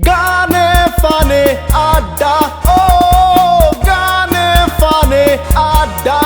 গানে ফানে আড্ডা, ও গানে ফানে আড্ডা।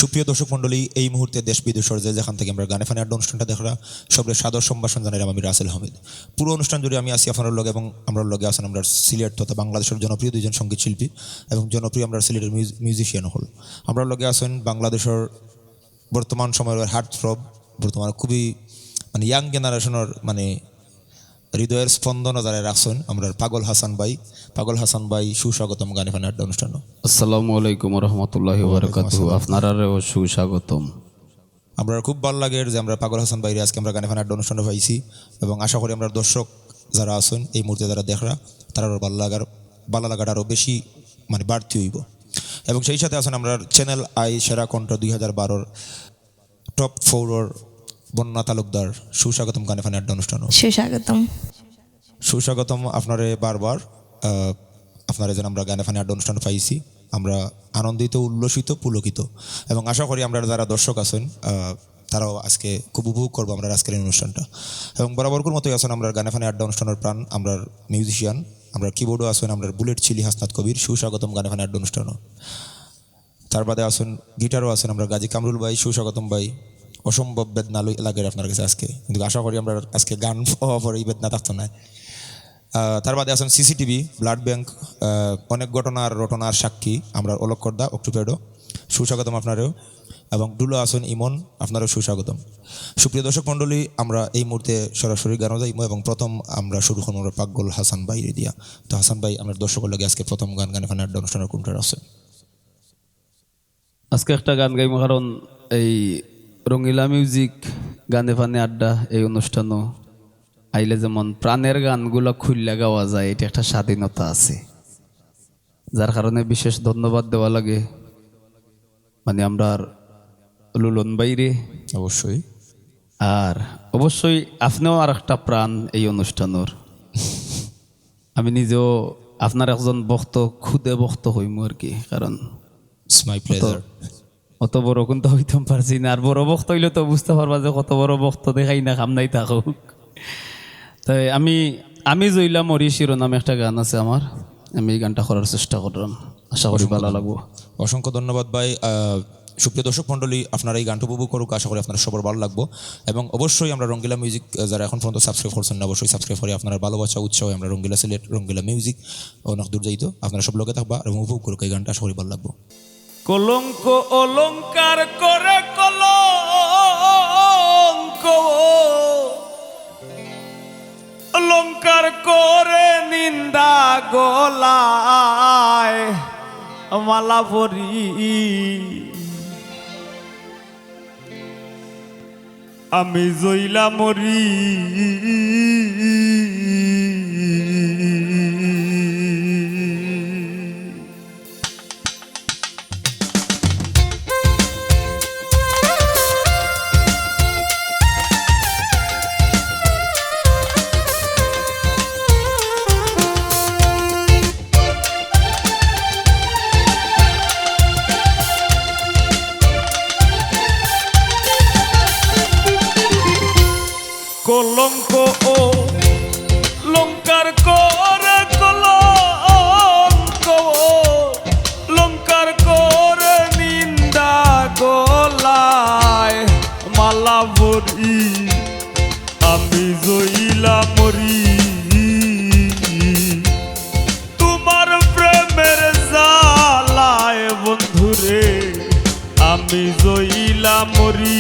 সুপ্রিয় দর্শক মণ্ডলী, এই মুহূর্তে দেশ বিদেশের যে যেখান থেকে আমরা গানে ফানে আড্ডা অনুষ্ঠানটা দেখরা সবরে সাদর সম্ভাষণ জানাই। আমি রাসেল হামিদ। পুরো অনুষ্ঠান জুড়ে আমি আসি আপনার লগে এবং আমরা লগে আছেন আমরা সিলেট তথা বাংলাদেশের জনপ্রিয় দুইজন সঙ্গীত শিল্পী এবং জনপ্রিয় আমরা সিলেটের মিউজিশিয়ান হল। আমরা লগে আছেন বাংলাদেশের বর্তমান সময়ের হার্ট থ্রব, বর্তমানে খুবই ইয়াং জেনারেশনের হৃদয়ের স্পন্দন যারা রাখছেন আমরা পাগল হাসান ভাই সুস্বাগতম গানে ফানে আড্ডা অনুষ্ঠান। আসসালামু আলাইকুম রহমতুল্লাহি ওয়া বারাকাতুহু। আপনারাও সুস্বাগতম। আমরা খুব ভালো লাগে যে আমরা পাগল হাসান ভাইরে আজকে আমরা গানে ফানে আড্ডা অনুষ্ঠানে পাইছি এবং আশা করি আমরা দর্শক যারা আছেন এই মুহূর্তে যারা দেখরা তারা ভালো লাগাটা আরও বেশি বাড়তি হইব। এবং সেই সাথে আছেন আমরা চ্যানেল আই সেরা কণ্ঠ 2012 টপ 4 বন্যা তালুকদার। সুস্বাগতম গানে ফানে আড্ডা অনুষ্ঠান। সুস্বাগতম আপনারে বারবার আপনারা যেন আমরা গানে ফানে আড্ডা অনুষ্ঠান পাইছি। আমরা আনন্দিত, উল্লসিত, পুলকিত এবং আশা করি আমরা যারা দর্শক আছেন তারাও আজকে খুব উপভোগ করবো আমরা আজকের এই অনুষ্ঠানটা। এবং বরাবরকার মতোই আছেন আমরা গানে ফানে আড্ডা অনুষ্ঠানের প্রাণ আমরা মিউজিশিয়ান, আমরা কিবোর্ডও আছেন আমরা বুলেট চিলি হাসনাত কবির। সুস্বাগতম গানে ফানে আড্ডা অনুষ্ঠানও। তার বাদে আছেন গিটারও আছেন আমরা গাজী কামরুল ভাই। সুস্বাগতম ভাই। অসম্ভব বেদনা লাগে আপনার কাছে আজকে, কিন্তু আশা করি আমরা আজকে গান পাওয়া পরে এই বেদনা থাকতো না। তার বাদে আছেন সিসিটিভি, ব্লাড ব্যাংক, অনেক রটনার সাক্ষী আমরা অলক্ষরদা অক্টোপেডো। সুস্বাগতম আপনারও। এবং ডুলো আছেন ইমন, আপনারও সুস্বাগতম। সুপ্রিয় দর্শক মণ্ডলী, আমরা এই মুহূর্তে সরাসরি গানও যাইব এবং প্রথম আমরা শুরু করব আমরা পাগল হাসান ভাইরে দিয়া। তো হাসান ভাই, আপনার দর্শকের লাগে আজকে প্রথম গান গানে ফানে আড্ডা অনুষ্ঠানের কোনটা আছে? আজকে একটা গান গাইব, কারণ এই রঙিলা মিউজিক গানে ফানে আড্ডা এই অনুষ্ঠানও আইলে যেমন প্রাণের গানগুলো খুললে গাওয়া যায়, এটা একটা স্বাধীনতা আছে, যার কারণে বিশেষ ধন্যবাদ দেওয়া লাগে আমরা লুলন বাইরে অবশ্যই, আর অবশ্যই আপনিও আর একটা প্রাণ এই অনুষ্ঠানের। আমি নিজেও আপনার একজন খুদে বক্ত হইম আর কি, কারণ অত বড় কিন্তু হইতাম পারছি না, আর বড় বক্ত হইলে তো বুঝতে পারবা যে কত বড় বক্ত দেখাই না খাম নাই থাকুক। তাই আমি জইলা মরি শিরোনামে একটা গান আছে আমার, আমি এই গানটা করার চেষ্টা করলাম, আশা করি ভালো লাগবো। অসংখ্য ধন্যবাদ ভাই। সুপ্রিয় দর্শক মণ্ডলী, আপনারা এই গানটা উপভোগ করুক, আশা করি আপনারা সবার ভালো লাগবো। এবং অবশ্যই আমরা রঙ্গিলা মিউজিক যারা এখন পর্যন্ত সাবস্ক্রাইব করছেন না, অবশ্যই সাবস্ক্রাইব করে আপনারা ভালোবাসা উৎসাহ আমরা রঙ্গিলা সিলেট, রঙ্গিলা মিউজিক অনেক দূর যাইতো, আপনারা সব লোকে থাকবা এবং উপভোগ করুক এই গানটা, আশা করি ভালো লাগবো। কলঙ্ক অলঙ্কার করে কলঙ্ক অলঙ্কার করে নিন্দা গলায় মালা ভরি আমি জইলা মরি কলঙ্ক ও লঙ্কার করে কলঙ্ক লঙ্কার করে নিন্দা গলায় মালা ভরি আমি জইলা মরি তোমার প্রেমের জালায় বন্ধুরে আমি জইলা মরি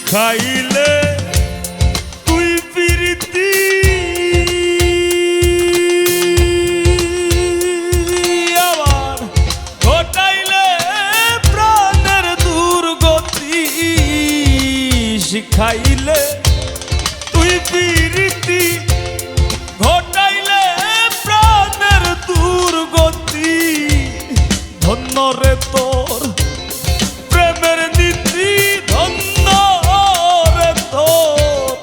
শিখাইলে তুই প্রীতি আমার ঘটাইলে প্রাণের দুর্গতি শিখাইলে তুই প্রীতি ঘটাইলে প্রাণের দুর্গতি ধন্য রে তোর প্রেমের নীতি ধন্য রে তোর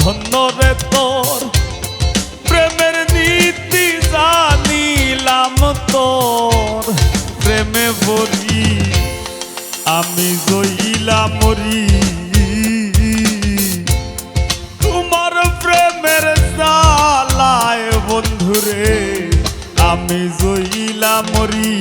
ধন্য রে তোর প্রেমের নীতি জানিলাম তোর প্রেমে বলি আমি জইলা মরি তোমার প্রেমের জালায় বন্ধুরে আমি জইলা মরি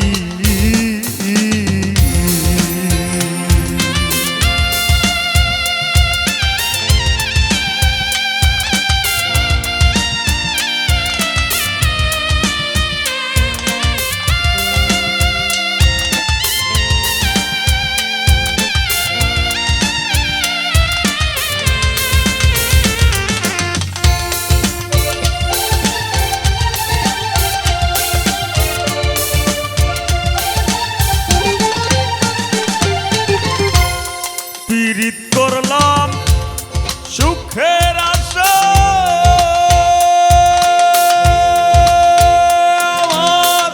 পীড়িত করলাম সুখের আশা আমার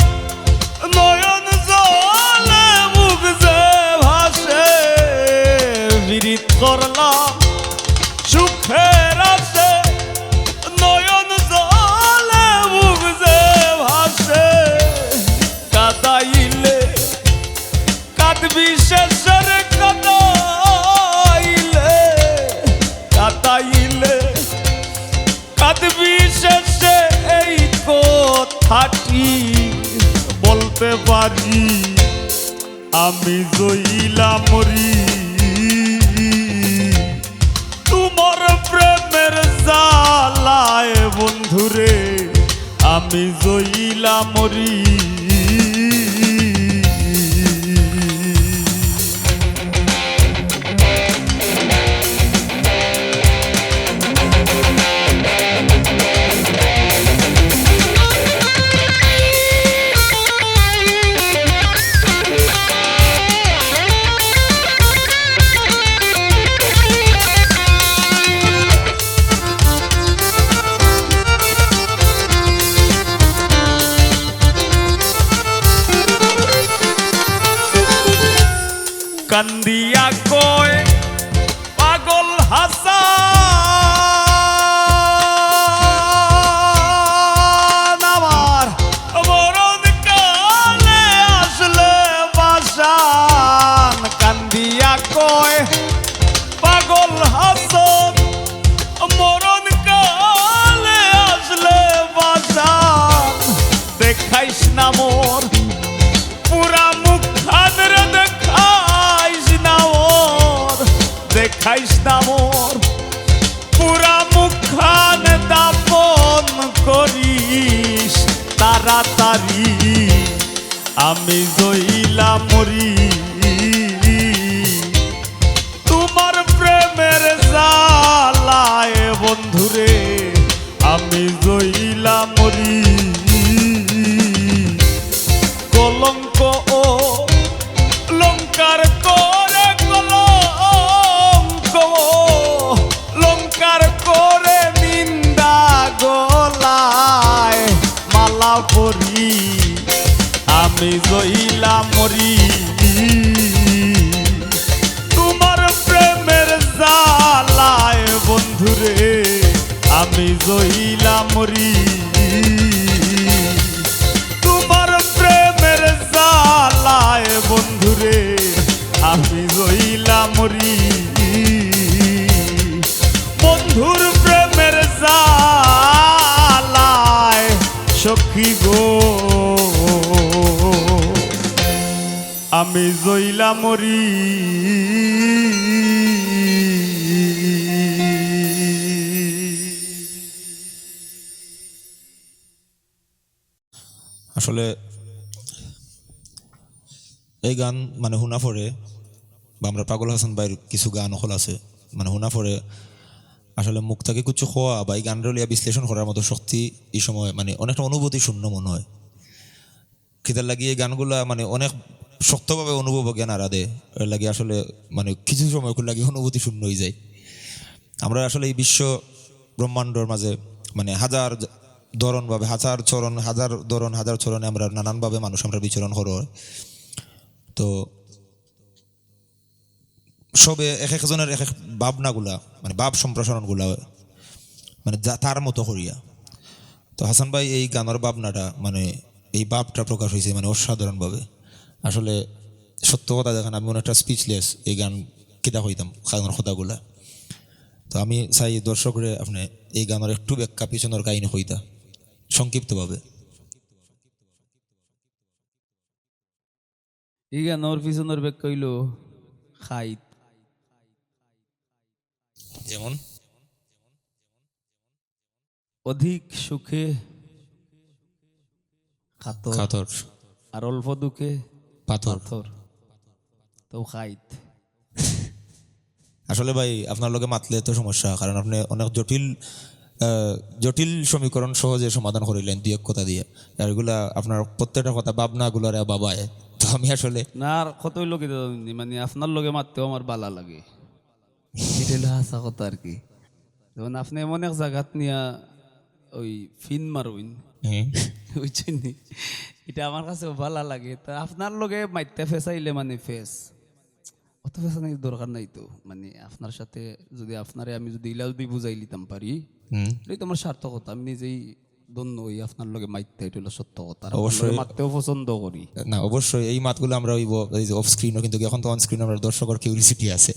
নয়ন জলে মুখ যে ভাসে পীড়িত করলাম সুখের আশা নয়ন জলে মুখ যে ভাসে কাদাইলে কাঁদবি শেষের কাদাইলে কাঁদবি শেষে এই কথাটি বলতে পারি আমি জইলা মরি তোমার প্রেমের জালায় বন্ধুরে আমি জইলা মরি কান্দিয়া কয় পাগল হাসান আমার মরণ কালে আসলে বাসান কান্দিয়া কয় পাগল হাসান মরণ কালে আসলে বাসান দেখাইস না মোর পুরা মুখ খানরে দেখাইস না মোর পুরা মুখান দাপন করিস তাড়াতাড়ি আমি জইলা মরি তোমার প্রেমের জালায় বন্ধুরে আমি জইলা মরি কলঙ্ক ও লঙ্কার করে লঙ্কার করে নিন্দা গলায় মালা পরি আমি জইলা মরি তোমার প্রেমের জালায় বন্ধুরে আমি জইলা মরি তোমার প্রেমের জালায় বন্ধুরে আমি জইলা মরি বন্ধুর প্রেমের জালায় সখী গো আমি জইলা মরি আসলে এই গান মানে শুনা পরে বা আমরা পাগল হাসান ভাইয়ের কিছু গান হল আছে মানে শোনা পরে আসলে মুখ থেকে কিছু খোয়া বা এই গানটা লিয়া বিশ্লেষণ করার মতো শক্তি এই সময় মানে অনেকটা অনুভূতি শূন্য মনে হয়। খিদার লাগিয়ে এই গানগুলা মানে অনেক শক্তভাবে অনুভব জ্ঞান আরাধে এর লাগে আসলে মানে কিছু সময় লাগে অনুভূতি শূন্য হয়ে যায়। আমরা আসলে এই বিশ্ব ব্রহ্মাণ্ডর মাঝে মানে হাজার ধরনভাবে হাজার ধরন হাজার চরণে আমরা নানানভাবে মানুষ আমরা বিচরণ করো। তো সবে এক একজনের এক এক ভাবনাগুলা মানে ভাব সম্প্রসারণগুলা মানে তার মতো করিয়া। তো হাসান ভাই এই গানের ভাবনাটা মানে এই ভাবটা প্রকাশ হয়েছে মানে অসাধারণভাবে। আসলে সত্য কথা দেখেন আমি অনেকটা স্পিচলেস এই গান কিতা হইতাম গানের কথাগুলা। তো আমি চাই দর্শকরে আপনি এই গানের একটু ব্যাখ্যা পিছনের কাহিনী হইতা সংক্ষিপ্তভাবে। এই গানের পিছনের ব্যাখ্যা হইল খাইত, যেমন অধিক সুখে খাতর আর অল্প দুঃখে পাথর। তো খাইত। আসলে ভাই আপনার লগে মাতলে তো সমস্যা, কারণ আপনি অনেক জটিল সমীকরণ সহজে সমাধান করিলেন দুই এক কথা দিয়ে। আর এগুলা আপনার প্রত্যেকটা কথা ভাবনাগুলার বাবায়। তো আমি আসলে না আর কতই লোকে মানে আপনার লগে মারতেও আমার বালা লাগে, এটা হলো হাসা কথা আর কি। যেমন আপনি এমন এক জায়গাত নিয়া ওই ফিন মারুইন বুঝছেন, এটা আমার কাছে ভালো লাগে। তা আপনার লগে মাইতে ফেসাইলে মানে ফেস অত ফেসানোর দরকার নাই তো। মানে আপনার সাথে যদি আপনারে আমি যদি ইলাল দিয়ে বুঝাই লিতাম পারি, এটাই তো আমার সার্থকতা। আমি নিজেই দন্য ওই আপনার লগে মাইতে, এটা হলো সত্য কথা। অবশ্যই মারতেও পছন্দ করি না, অবশ্যই এই মাতগুলো আমরা অফ স্ক্রিনও, কিন্তু এখন তো অন স্ক্রিন আমরা দর্শকের কিউরিসিটি আছে।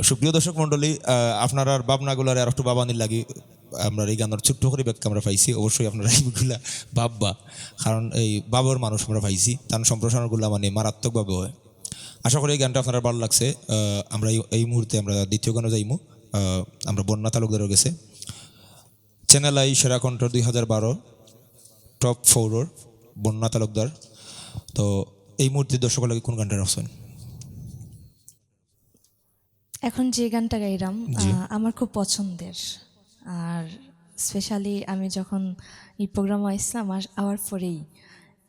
সুপ্রিয় দর্শক মন্ডলী, আপনার আর ভাবনাগুলার আর একটু বাবানির লাগি আমরা এই গানের ছোট্ট করে ব্যাখ্যা আমরা পাইছি। অবশ্যই আপনারা এইগুলা ভাববা, কারণ এই বাবার মানুষ আমরা পাইছি, তার সম্প্রসারণগুলো মানে মারাত্মকভাবে হয়। আশা করি এই গানটা আপনার ভালো লাগছে। আমরা এই মুহূর্তে আমরা দ্বিতীয় গানে যাইমু। আমরা বন্যা তালুকদারও গেছে চ্যানেল আই সেরা কণ্ঠ 2012 টপ 4 বন্যা তালুকদার। তো এই মুহূর্তে দর্শকের লাগে কোন গানটা রাখছেন? এখন যে গানটা গাইলাম আমার খুব পছন্দের, আর স্পেশালি আমি যখন এই প্রোগ্রামে আসলাম আওয়ার পরেই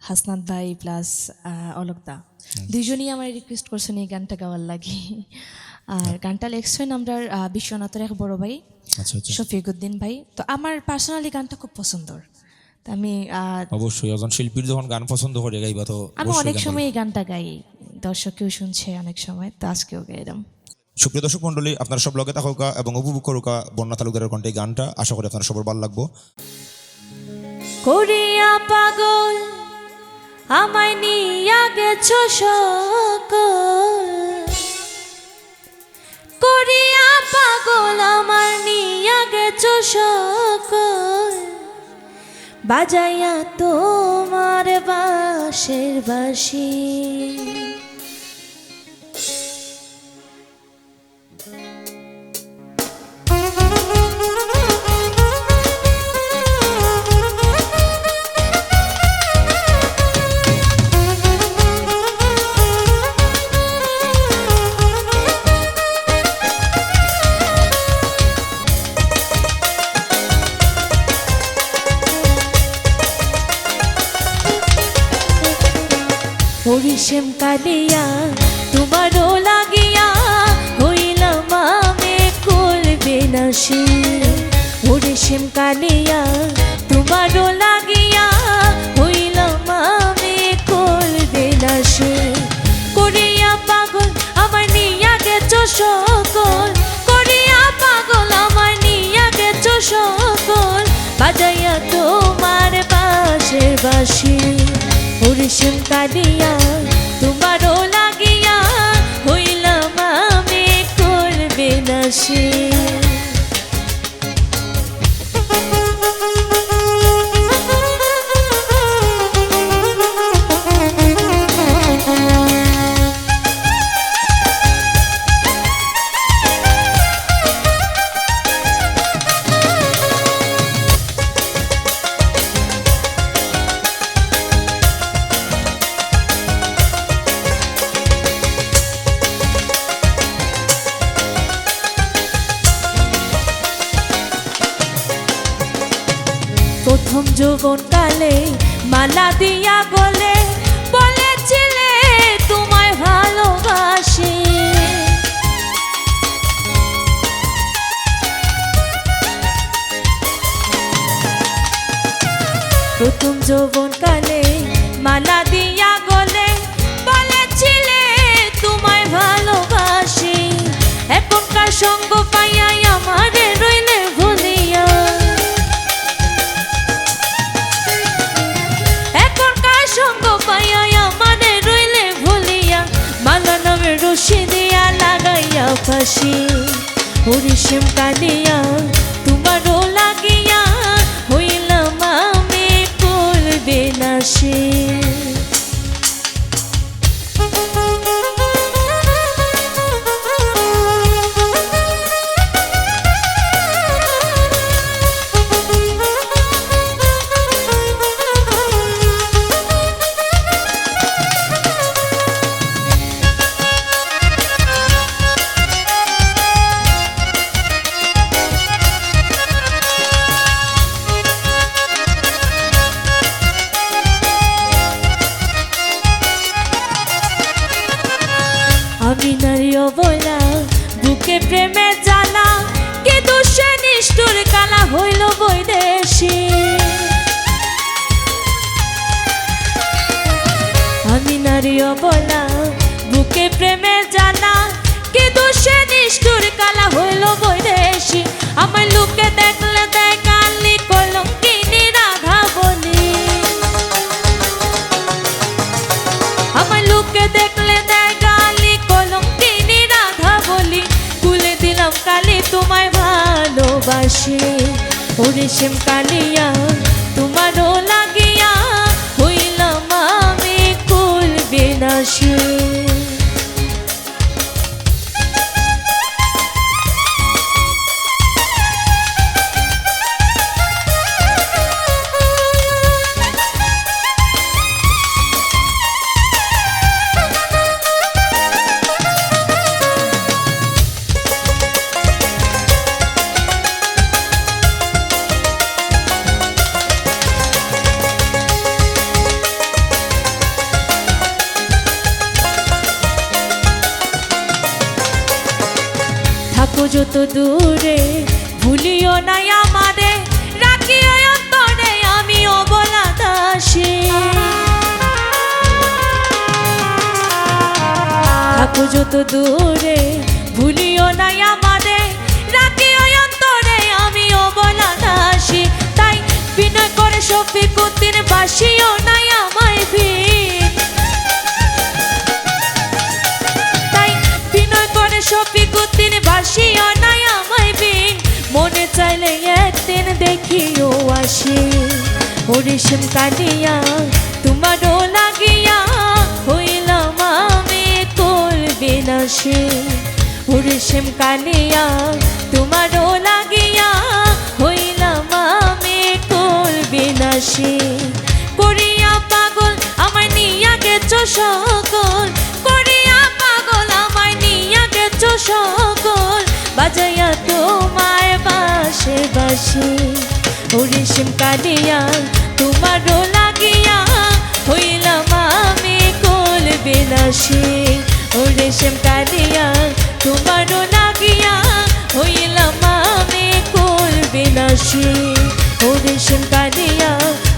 হাসনাত ভাই প্লাস অলকদা দুইজনই আমার রিকোয়েস্ট করছেন এই গানটা গাওয়ার লাগে। আর গানটা লেখছেন আমরা বিশ্বনাথের এক বড় ভাই শফিকুদ্দিন ভাই। তো আমার পার্সোনালি গানটা খুব পছন্দর। তো আমি অবশ্যই একজন শিল্পীর যখন গান পছন্দ করে গাইবা তো আমি অনেক সময় এই গানটা গাই, দর্শকেও শুনছে অনেক সময়, তো আজকেও গাইলাম। সুপ্রিয় দর্শক মন্ডলী, আপনারা সব লগে থাকুকা এবং উপভোগ করুকা বন্যা তালুকদারের কণ্ঠে গানটা। আশা করি আপনারা সবার ভালো লাগবো। করিয়া পাগল আমায় নিয়া গেছো সকল, করিয়া পাগল আমার নিয়া গেছো সকল, বাজাইয়া তোমার বাঁশের বাঁশি। হরিশ্যাম কালিয়া তোমারও লাগিয়া হইলাম আমি করবে না সে, হরিশ্যাম কালিয়া তোমারও লাগিয়া হইলাম আমি করবে না সে, করিয়া পাগল আমার নিয়া গেছো সকল, করিয়া পাগল আমার নিয়া গেছো সকল, বাজাইয়া তোমার বাঁশের বাঁশি। হরিশ্যাম কালিয়া তোমারও লাগিয়া হইলাম আমি করবে না সে। প্রথম যৌবন কালে মালা দিয়া গলে বলেছিলে তোমায় ভালোবাসি। প্রথম যৌবন কালে মালা দিয়া গলে বলেছিলে তোমায় ভালোবাসি। এখনকার সঙ্গ পাইয়াই আমারে রইলে ভুলিয়া, এখনকার সঙ্গ পাইয়াই আমারে রইলে ভুলিয়া, মালা নামের রশি দিয়া লাগাইয়া ফাঁসি। হরিশিম কালিয়া তোমারও লাগিয়া হইলাম আমি কুল বিনাশী। আমি নারী অবলা বুকে প্রেমে জ্বালা, কে দোষে নিষ্ঠুর কালা হইল বৈদেশী। আমি নারী অবলা বুকে প্রেমে জ্বালা, কে দোষে নিষ্ঠুর কালা হইল বৈদেশী। আমার লোকে দেখলে দেয় কালি কলঙ্কিনী রাধা বলি, আমার লোকে দেখলে দেয় গালি কলঙ্কিনী রাধা বলি। কুলে দিলাম কালি তোমায় ভালোবাসি। হরিশিম কালিয়া তোমারও লাগিয়া হইলাম আমি কুল বিনাশী। থাকো যত দূরে ভুলিও না আমারে, রাখিও অন্তরে আমি অবলা দাসী। থাকো যত দূরে ভুলিও না আমারে, রাখিও অন্তরে আমি অবলা দাসী। তাই বিনয় করে শফিকুদ্দিন বাসিও না আমায় ভিন, তাই বিনয় করে শফিকুদ্দিন বাসিও না আমায় ভিন। মনে চাইলে একদিন দেখিও আসি। হরিশিম কালিয়া তোমারও লাগিয়া হইলাম আমি কুল বিনাশী। হরিশিম কালিয়া তোমারও লাগিয়া হইলাম আমি কুল বিনাশী। করিয়া পাগল আমায় নিয়া গেছো সকল, করিয়া পাগল আমায় নিয়া গেছো সকল, বাজাইয়া তোমায় বাসে বাসি। হরিশিম কালিয়া তোমারও লাগিয়া হইলাম আমি কুল বিনাশী। হরিশিম কালিয়া তোমারও লাগিয়া হইলাম আমি কুল বিনাশী। হরিশিম কালিয়া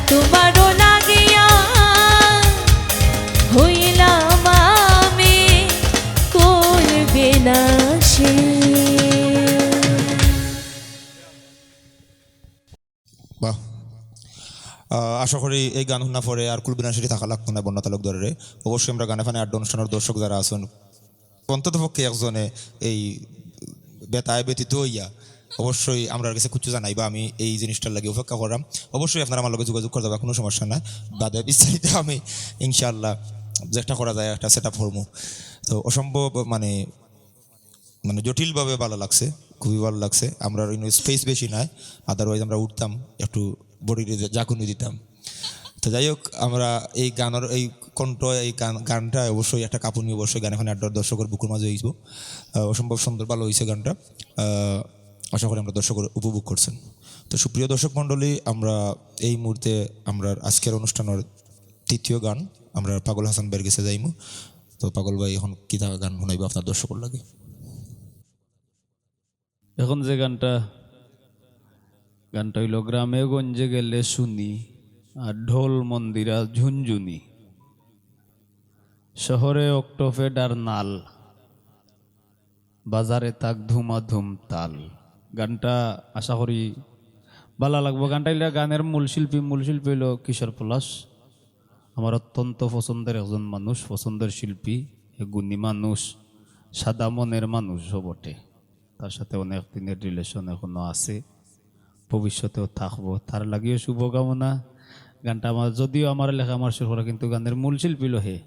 তোমারও লাগিয়া হইলাম আমি কুল বিনাশী। বাহ, আশা করি এই গান শোনা পরে আর কুল বিনাশী থাকা লাগতো না বন্যা তালুকদারের। অবশ্যই আমরা গানে ফানে আড্ডা অনুষ্ঠানের দর্শক যারা আছেন অন্তত পক্ষে একজনে এই বেতায় ব্যতীত হইয়া অবশ্যই আমরা কাছে কিছু জানাইবা। আমি এই জিনিসটার লাগে অপেক্ষা করলাম। অবশ্যই আপনারা আমার লগে যোগাযোগ করে যাবে, কোনো সমস্যা নাই। বাদে বিস্তারিত আমি ইনশাআল্লাহ চেষ্টা করা যায় একটা সেট আপ করবো। তো অসম্ভব মানে মানে জটিলভাবে ভালো লাগছে, খুবই ভালো লাগছে। আমরা স্পেস বেশি নাই, আদারওয়াইজ আমরা উঠতাম একটু বডিতে জাকুনি দিতাম। তো যাই হোক, আমরা এই গানের এই কণ্ঠ এই গানটা অবশ্যই একটা কাঁপুনি, অবশ্যই গান এখানে আড্ডার দর্শকের বুকুর মাঝে হইব। অসম্ভব সুন্দর ভালো হয়েছে গানটা। আশা করি আমরা দর্শক উপভোগ করছেন। তো সুপ্রিয় দর্শক মণ্ডলী, আমরা এই মুহূর্তে আমরা আজকের অনুষ্ঠানের তৃতীয় গান আমরা পাগল হাসান ভাইয়ের কাছে যাইমু। তো পাগল ভাই এখন কি গান শোনাইব আপনার দর্শকের লাগে? এখন যে গানটা হইল গ্রামে গঞ্জে গেলে শুনি আর ঢোল মন্দিরা ঝুনঝুনি, শহরে অক্টোফেড আর নাল, বাজারে তাক ধুমাধুম তাল। গানটা আশা করি ভালো লাগবো। গানটা হইলে গানের মূল শিল্পী হইল কিশোর পলাশ, আমার অত্যন্ত পছন্দের একজন মানুষ, পছন্দের শিল্পী, গুণী মানুষ, সাদা মনের মানুষও বটে। তার সাথে অনেক দিনের রিলেশন এখনো আছে, ভবিষ্যতেও থাকবো। তার লাগিয়ে শুভকামনা। গানটা আমার যদিও আমার লেখা, আমার সুর করা, কিন্তু গানের মূল শিল্পী হে।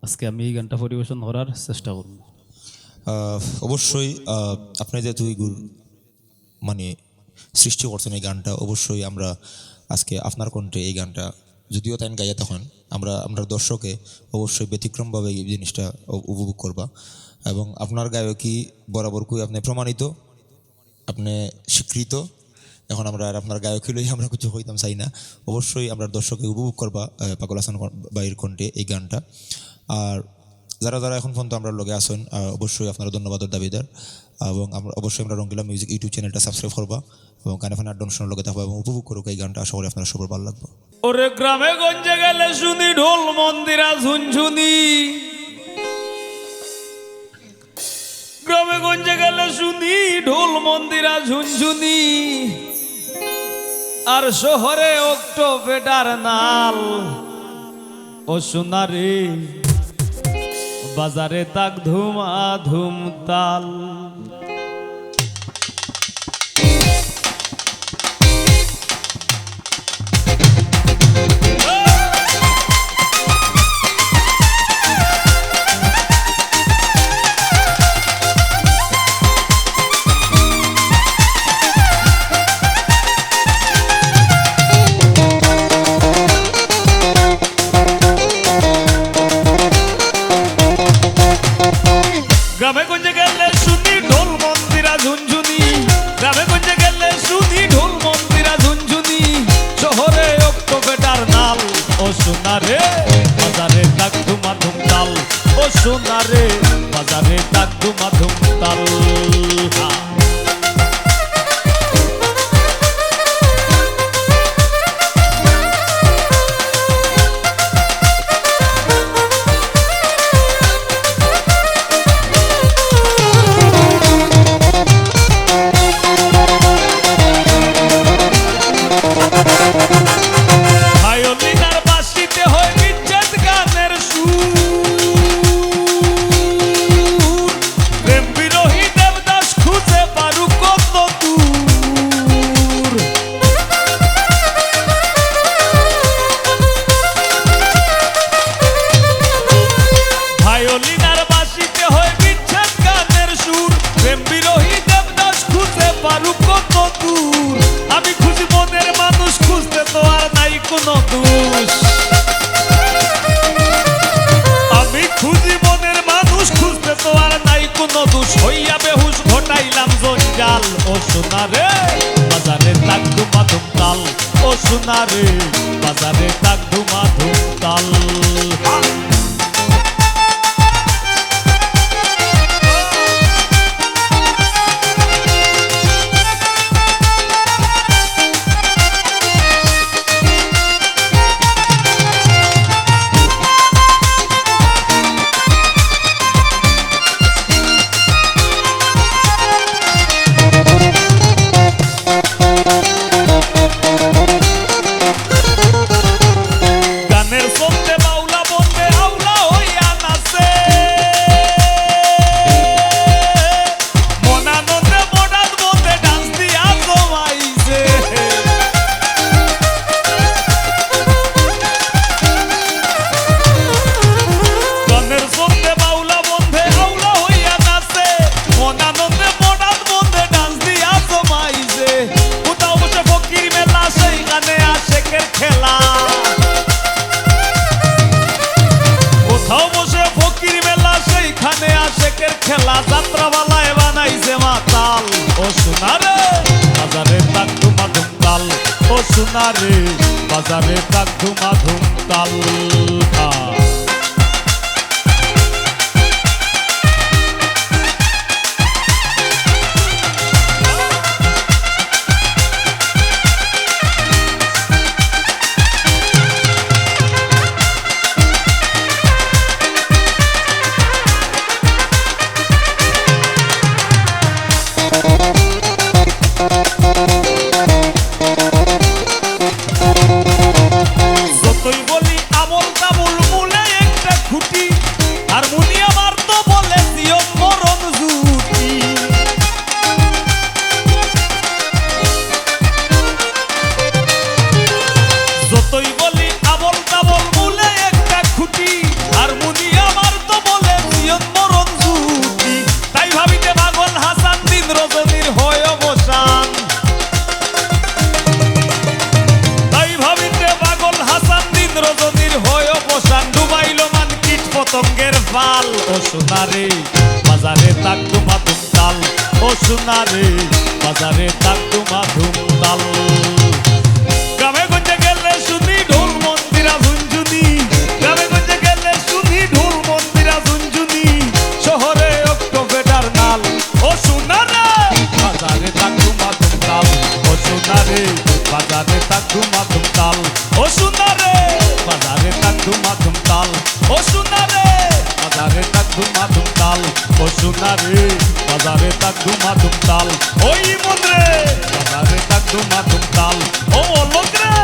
আজকে আমি এই গানটা পরিবেশন করার চেষ্টা করব। অবশ্যই আপনি যেহেতু মানে সৃষ্টি করছেন এই গানটা, অবশ্যই আমরা আজকে আপনার কণ্ঠে এই গানটা যদিও তাই গাইয়া, তখন আমরা দর্শকে অবশ্যই ব্যতিক্রমভাবে এই জিনিসটা উপভোগ করবা। এবং আপনার গায়কী বরাবর কই আপনি প্রমাণিত, আপনি স্বীকৃত। এখন আমরা আর আপনার গায়কী লই আমরা কিছু হইতাম চাই না। অবশ্যই আমরা দর্শকে উপভোগ করবা পাগল হাসান ভাইয়ের কণ্ঠে এই গানটা। আর যারা যারা এখন পর্যন্ত আমরা লগে আসেন, অবশ্যই আপনারা ধন্যবাদের দাবিদার। এবং আমরা অবশ্যই আমরা রঙ্গিলা মিউজিক ইউটিউব চ্যানেলটা সাবস্ক্রাইব করবা এবং গানে ফানে আড্ডা অনুষ্ঠানের লগে থাকবা এবং উপভোগ করুক এই গানটা। আশা করি আপনারা সবার ভালো লাগবে। ওরে গ্রামে গঞ্জে গেলে শুনি ঢোল মন্দিরা ঝুনঝুনি, গ্রামে গঞ্জে গেলে শুনি ঢোল মন্দিরা ঝুনঝুনি, আর শহরে অক্টোফেডার নাল। ও সোনারে বাজারে তাক ধুমাধুম তাল। গ্রামে গঞ্জে গেলে শুনি ঢোল মন্দিরা ঝুনঝুনি, গ্রামে গঞ্জে গেলে শুনি ঢোল মন্দিরা ঝুনঝুনি, শহরে অক্টোফেডার নাল। ও সোনারে বাজারে তাক ধুমাধুম তাল, ও সোনারে বাজারে তাক ধুমাধুম তাল। আমি খুঁজি মনের মানুষ, খুঁজতে তো আর নাই কোনো দোষ। আমি খুঁজি মনের মানুষ, খুঁজতে তো আর নাই কোনো দোষ। হইয়া বেহুশ ঘটাইলাম জঞ্জাল। ও সোনারে বাজারে তাক ধুমাধুম তাল, ও সোনারে বাজারে তাক ধুমাধুম তাল। খেলা যাত্রা বালায় বানাইছে মাতাল। ও সোনারে বাজারে তাক সোনারে বাজারে তাক ধুমা ধুম তাল যতই বলি আমল তামুল মূলে একটা খুঁটি হারমোনিয়াম আর তো বলে জীবন মরণ জুটি যতই বলি আমল তামুল মূলে একটা খুঁটি হারমোনিয়াম আর তো বলে জীবন মরণ জুটি তাই ভাবিতে পাগল হাসান দিন রজনীর হয় অবসান তাই ভাবিতে পাগল হাসান দিন রজনীর হয় অবসান ডুবাইল মান কীট পতঙ্গের ফাল ও সোনারে বাজারে তাক ধুমা ধুম তাল ও সোনারে বাজারে তাক ধুমা ধুম তাল গ্রামে গঞ্জে গেলে শুনি ঢোল মন্দিরা ঝুনঝুনি গ্রামে গঞ্জে গেলে শুনি ঢোল মন্দিরা ঝুনঝুনি শহরে অক্টোপেটার নাল ও সোনারে বাজারে তাক ধুমা ধুম তাল ও সোনারে বাজারে তাক ধুমা ধুম তাল ও সোনারে বাজারে তাক ধুমা ধুম তাল ও সোনারে বাজারে তাক ধুমা ধুম তাল ও সোনারে বাজারে তাক ধুমা ধুম তাল ওই মন্দ্রে বাজারে তাক ধুমা ধুম তাল ও অলোক রে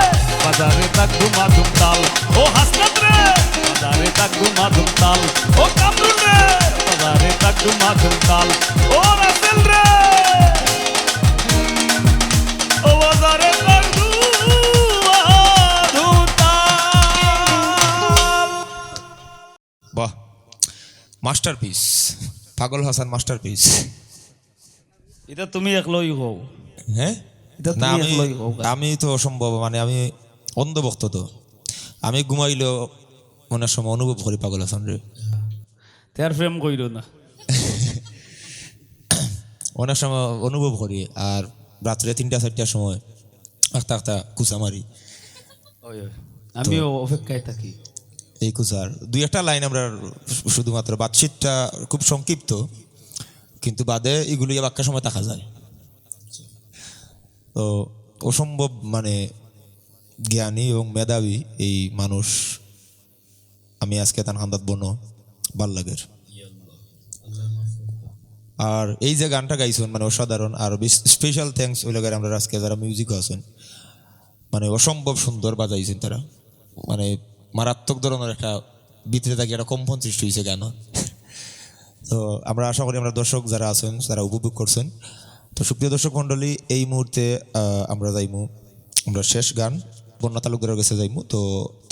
বাজারে তাক ধুমা ধুম তাল ও হাসনাত রে বাজারে তাক ধুমা ধুম তাল ও কামরুল রে বাজারে তাক ধুমা ধুম তাল ও রাসেল রে ও বাজারে তাক ধুমা ধুম তাল বাহ, মাস্টারপিস, পাগল হাসান মাস্টারপিস। এটা তুমি একলাই হও হ্যাঁ এটা না, তুমি একলাই হও আমি তো অসম্ভব, মানে আমি অন্ধভক্ত, তো আমি ঘুমাইলেও মনের সময় অনুভব করি পাগল হাসান রে। তার প্রেম কইর না অনেক সময় অনুভব করি, আর রাত্রে 3টা-4টার সময় আস্তা আস্তা কুচা মারি। আমিও অপেক্ষায় থাকি। এই কুচার 2-1টা লাইন আমরা শুধুমাত্র বাতচিতটা খুব সংক্ষিপ্ত, কিন্তু বাদে এগুলি বাক্যের সময় দেখা যায়। তো অসম্ভব মানে জ্ঞানী এবং মেধাবী এই মানুষ। আমি আজকে তার হান্দাত বনো ভাল লাগের। আর এই যে গানটা গাইছেন মানে অসাধারণ, আর স্পেশাল থ্যাঙ্কস ওই লাগার আমরা আজকে যারা মিউজিক আছেন, মানে অসম্ভব সুন্দর বাজাইছেন তারা, মানে মারাত্মক ধরনের একটা ভিতরে থাকি একটা কম্পন সৃষ্টি হয়েছে গান। তো আমরা আশা করি আমরা দর্শক যারা আছেন তারা উপভোগ করছেন। তো সুপ্রিয় দর্শক মণ্ডলী, এই মুহূর্তে আমরা যাইমু আমরা শেষ গান বন্যা তালুকদারের কাছে যাইমু। তো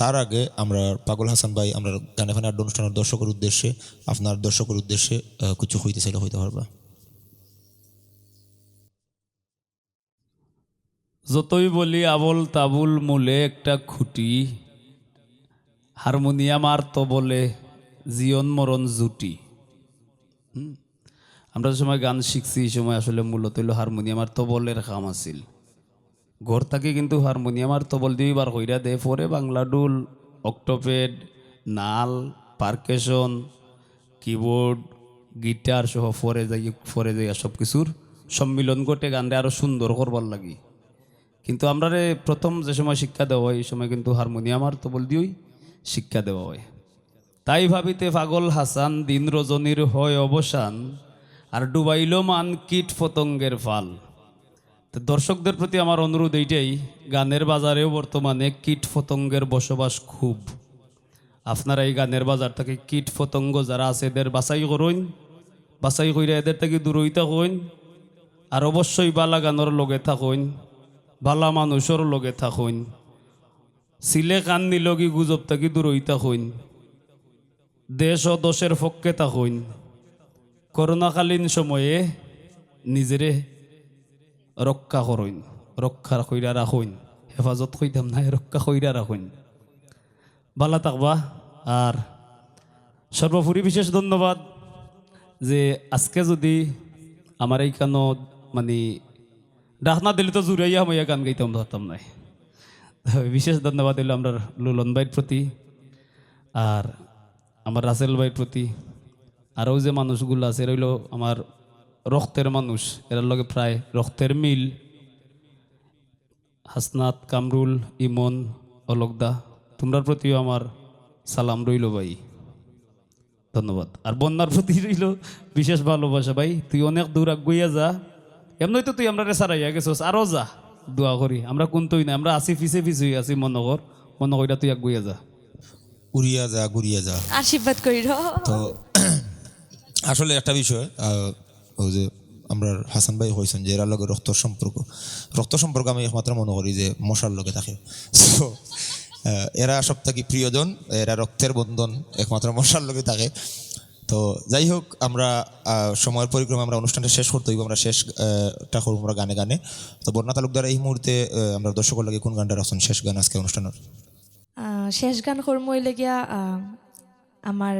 তার আগে আমরা পাগল হাসান ভাই আমরা গানে ফানে আড্ডা অনুষ্ঠানের দর্শকের উদ্দেশ্যে, আপনার দর্শকের উদ্দেশ্যে কিছু হইতে চাইলে হইতে পারবা। যতই বলি আবল তাবুল মূলে একটা খুঁটি হারমোনিয়াম আর তো বলে জীবন মরণ জুটি। আমরা যে সময় গান শিখছি এই সময় আসলে মূলত হইল হারমোনিয়াম আর তবলের কাম আছিল। ঘর থাকি কিন্তু হারমোনিয়াম আর তবল দিয়ে বার কইরা দে, পরে বাংলা ডুল, অক্টোপেড, নাল, পারকেশন, কিবোর্ড, গিটার সহ ফরে যাই সব কিছুর সম্মিলন ঘটে গানটা আরও সুন্দর করবার লাগি। কিন্তু আমরা প্রথম যে সময় শিক্ষা দেওয়া হয় এই সময় কিন্তু হারমোনিয়াম আর তবল দিয়েই শিক্ষা দেওয়া হয়। তাই ভাবিতে পাগল হাসান দিন রজনীর হয় অবসান, আর ডুবাইল মান কীট পতঙ্গের ফাল। তো দর্শকদের প্রতি আমার অনুরোধ এইটাই, গানের বাজারেও বর্তমানে কীট পতঙ্গের বসবাস খুব। আপনারা এই গানের বাজার থেকে কীট পতঙ্গ যারা আছে এদের বাছাই করুন, বাছাই কইরা এদের থেকে দূরই থাকুন, আর অবশ্যই বালা গানের লগে থাকুন, বালা মানুষের লগে থাকুন, সিলে কান নিলগি গুজব থাকি দূরই থাকুন, দেশ ও দোষের পক্ষে থাকুন। করোনাকালীন সময়ে নিজেরে রক্ষা করুন, রক্ষা কইরা রাখুন, হেফাজত কইতাম না, রক্ষা কইরা রাখুন। ভালো থাকবা। আর সর্বোপরি বিশেষ ধন্যবাদ যে আজকে যদি আমার এইখানো মানে ডাক না দিলে তো জুড়াইয়া হইয়া গান গাইতাম পারতাম নাই। বিশেষ ধন্যবাদ হইল আমরা লুলন ভাইয়ের প্রতি আর আমার রাসেল ভাইয়ের প্রতি। আরও যে মানুষগুলো আছে এরা হইল আমার রক্তের মানুষ, এরার লগে প্রায় রক্তের মিল। হাসনাত, কামরুল, ইমন, অলকদা, তোমরার প্রতিও আমার সালাম রইল ভাই, ধন্যবাদ। আর বন্যার প্রতি রইল বিশেষ ভালোবাসা ভাই, তুই অনেক দূর আগুইয়া যা, এমনই তো তুই আমরা সারাইয়া গেছস, আরও যা, দোয়া করি আমরা কোনতই না, আমরা আসি পিছে পিছুই আছি, মনে করিটা তুই আগুইয়া যা, উড়িয়া যা, ঘুরিয়া যা, আশীর্বাদ করি। তো আসলে একটা বিষয় ওই যে আমরা হাসান ভাই হয়েছেন যে এরা লগে রক্ত সম্পর্ক আমি একমাত্র মনে করি যে মশার লগে থাকে। সো এরা সব থেকে প্রিয়জন, এরা রক্তের বন্ধন একমাত্র মশার লগে থাকে। তো যাই হোক, আমরা সময়ের পরিক্রমে আমরা অনুষ্ঠানটা শেষ করতে হইব, আমরা শেষটা করবো আমরা গানে গানে। তো বন্যা তালুকদার এই মুহূর্তে আমরা দর্শকের লাগে কোন গানটা রাখছেন শেষ গান আজকে অনুষ্ঠানের? শেষ গান করবো হইলে গিয়া আমার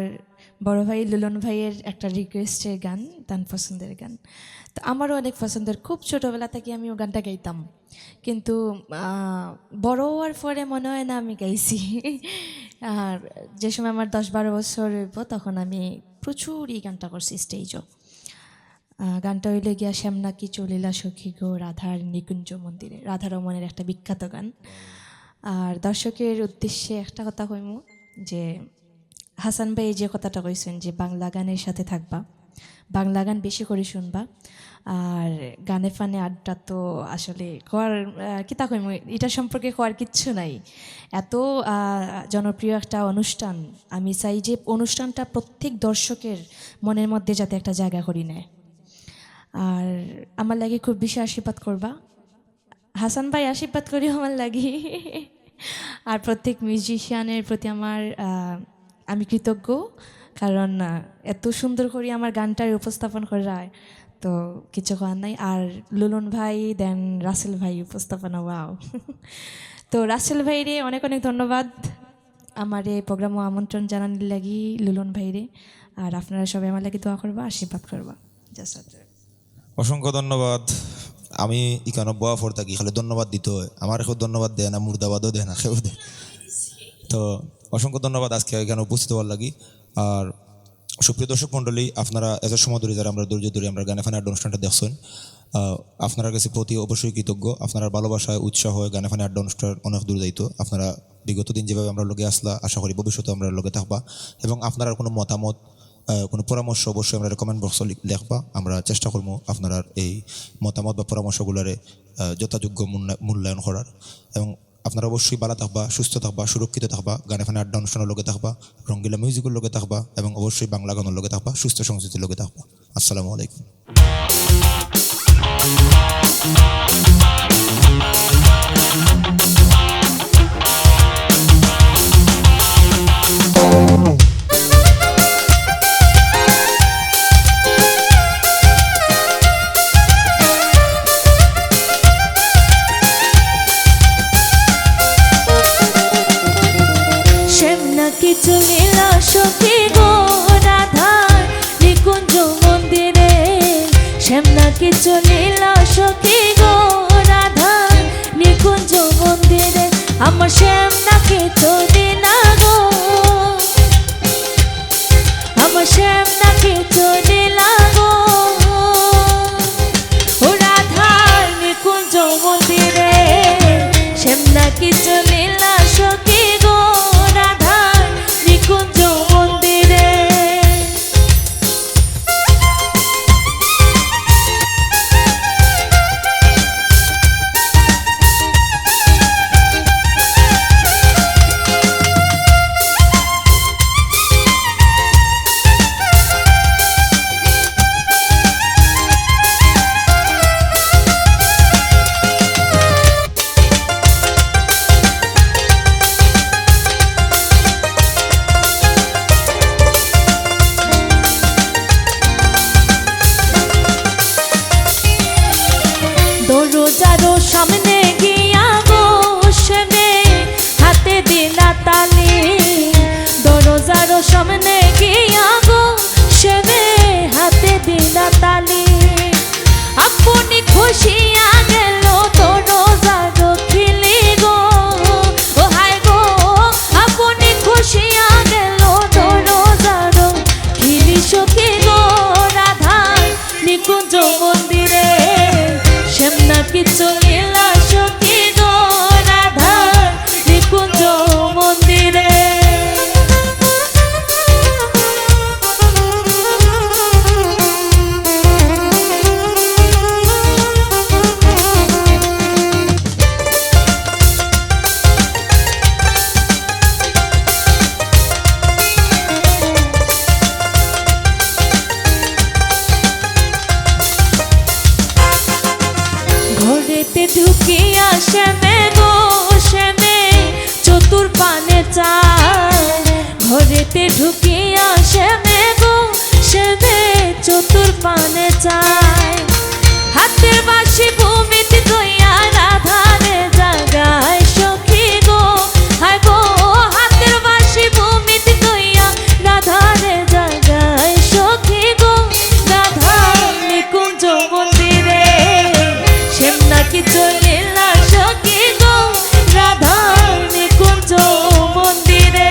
বড় ভাই লুলন ভাইয়ের একটা রিকোয়েস্টের গান, তার পছন্দের গান। তো আমারও অনেক পছন্দের, খুব ছোটোবেলা থেকে আমি ও গানটা গাইতাম, কিন্তু বড় হওয়ার পরে মনে হয় না আমি গাইছি। আর যে সময় আমার 10-12 বছর হইব তখন আমি প্রচুর এই গানটা করছি স্টেজও। গানটা হইলে গিয়া শ্যামনাকি চলিলা সখী গো রাধার নিকুঞ্জ মন্দিরে, রাধা রমণের একটা বিখ্যাত গান। আর দর্শকের উদ্দেশ্যে একটা কথা কইমু যে হাসান ভাই যে কথাটা কইছেন যে বাংলা গানের সাথে থাকবা, বাংলা গান বেশি করে শুনবা, আর গানে ফানে আড্ডা তো আসলে কর কিতা কইমু, এটা সম্পর্কে কর কিচ্ছু নাই। এত জনপ্রিয় একটা অনুষ্ঠান, আমি চাই যে অনুষ্ঠানটা প্রত্যেক দর্শকের মনের মধ্যে যাতে একটা জায়গা করি নেয়। আর আমার লাগে খুব বেশি আশীর্বাদ করবা, হাসান ভাই আশীর্বাদ করি আমার লাগে। আর প্রত্যেক মিউজিশিয়ানের প্রতি আমি কৃতজ্ঞ, কারণ এত সুন্দর করে আমার গানটার উপস্থাপন করা হয়, তো কিছু করার নাই। আর লুলন ভাই দেন রাসেল ভাই উপস্থাপনা, ওয়াও। তো রাসেল ভাইরে অনেক অনেক ধন্যবাদ আমার এই প্রোগ্রামও আমন্ত্রণ জানানোর লাগি, লুলন ভাইরে। আর আপনারা সবাই আমার লাগে দোয়া করবা, আশীর্বাদ করবা। অসংখ্য ধন্যবাদ। আমি ইকানো বোয়া ফোর থাকি, খালি ধন্যবাদ দিতে হয়, আমার কেউ ধন্যবাদ দেয় না, মুর্দাবাদও দেয় না, কেউ দেয়। তো অসংখ্য ধন্যবাদ আজকে এখানে উপস্থিত হওয়ার লাগি। আর সুপ্রিয় দর্শক মণ্ডলী, আপনারা এত সময় ধরে যারা আমরা ধৈর্য ধরে আমরা গানে ফানে আড্ডা অনুষ্ঠানটা দেখছেন, আপনার কাছে প্রতি অবশ্যই কৃতজ্ঞ। আপনার ভালোবাসায় উৎসাহ গানে ফানে আড্ডা অনুষ্ঠান অনেক দূর যাইত। আপনারা বিগত দিন যেভাবে আমরা লোকে আসলা, আশা করি ভবিষ্যতে আমরা লোকে থাকবা, এবং আপনার কোনো মতামত, কোনো পরামর্শ অবশ্যই আমরা কমেন্ট বক্সে লিখবা। আমরা চেষ্টা করবো আপনার এই মতামত বা পরামর্শগুলোরে যথাযোগ্য মূল্যায়ন করার। এবং আপনারা অবশ্যই ভালো থাকবা, সুস্থ থাকবা, সুরক্ষিত থাকবা, গানে ফানে আড্ডা অনুষ্ঠানের লোকে থাকবা, রঙ্গিলা মিউজিকের লোকে থাকবা, এবং অবশ্যই বাংলা গানের লোকে থাকবা, সুস্থ সংস্কৃতির লোকে থাকবা। আসসালামু আলাইকুম। চলিলা সখী গো রাধার নিকুঞ্জ মন্দিরে, শ্যামনাকি চলিলা সখী গো রাধার নিকুঞ্জ মন্দিরে, আমার শ্যামনাকি চলিলা গো, আমার শ্যামনাকি চলিলা গো ও রাধার নিকুঞ্জ মন্দিরে, শ্যামনাকি চলিলা সখী গো রাধার নিকুঞ্জ মন্দিরে। দরজারও সামনে গিয়া গো সেবে হাতে দিলা তালি, দরজারও সামনে গিয়া গো সেবে হাতে দিলা তালি, আপনি খুশিয়া গেল দরজারও খিলি গো, ঢুকিয়া শ্যামে গো শ্যামে চতুর পানে চায় ঘরেতে ঢুকিয়া শ্যামে গো শ্যামে চতুর পানে চায় হাতের বাঁশি ভূমিতে দইয়া রাধারে জাগায় সখী গো হায় গো হাতের বাঁশি ভূমিতে দইয়া রাধারে জাগায় সখী গো রাধা নিকুঞ্জ মন্দিরে শ্যাম নাকি চলিলা সখী গো রাধা নিকুঞ্জ মন্দিরে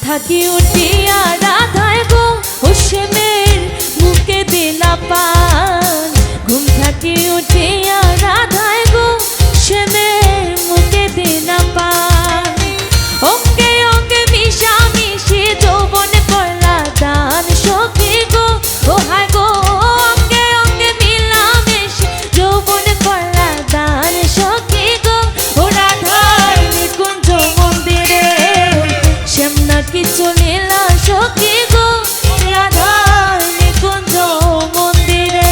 থাকি উঠিয়া রাধায় গো ও শ্যামের মুখে দিলা পান ঘুম থাকি উঠিয়া রাধায় গো শ্যামের মুখে দিলা পান অঙ্গে অঙ্গে মিশা মিশি যৌবন করলা দান সখী গো ও হায় গো অঙ্গে অঙ্গে মিলা মিশি যৌবন করলা দান সখী গো ও রাধার নিকুঞ্জ মন্দিরে শ্যাম নাকি চলিলা সখী গো রাধার নিকুঞ্জ মন্দিরে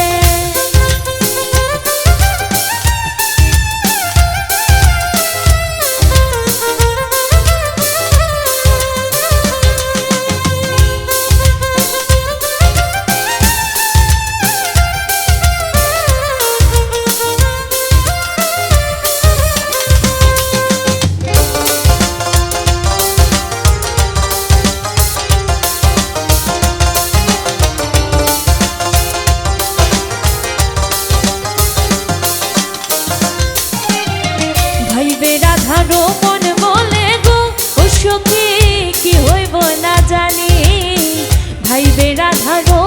ভাইবে রাধারো মন বলে গো ও সখী কি হইব না জানি ভাইবে রাধারো